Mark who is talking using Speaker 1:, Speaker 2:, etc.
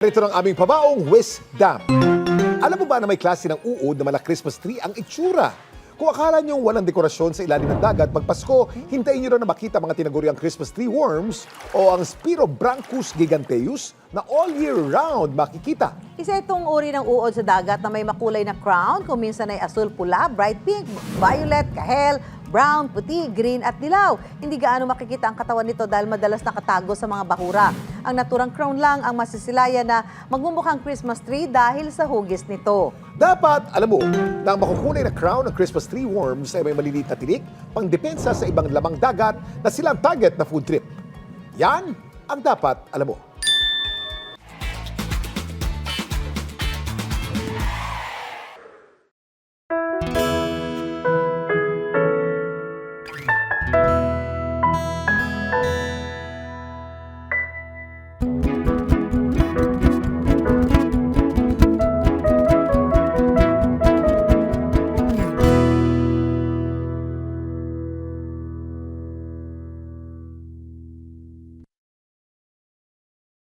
Speaker 1: Ito ang aming pabaong wisdom. Alam mo ba na may klase ng uod na mala Christmas tree ang itsura? Kung akala nyo walang dekorasyon sa ilalim ng dagat, pag Pasko, hintayin nyo na makita mga tinaguriang Christmas tree worms o ang Spirobrancus giganteus na all year round makikita.
Speaker 2: Isa itong uri ng uod sa dagat na may makulay na crown, kung minsan ay asul, pula, bright pink, violet, kahel, brown, puti, green at dilaw. Hindi gaano makikita ang katawan nito dahil madalas nakatago sa mga bahura. Ang naturang crown lang ang masisilayan na magmumukhang Christmas tree dahil sa hugis nito.
Speaker 1: Dapat, alam mo, na ang makukulay na crown ng Christmas tree worms ay may maliliit na tinik pang depensa sa ibang lamang dagat na silang target na food trip. Yan ang dapat, alam mo.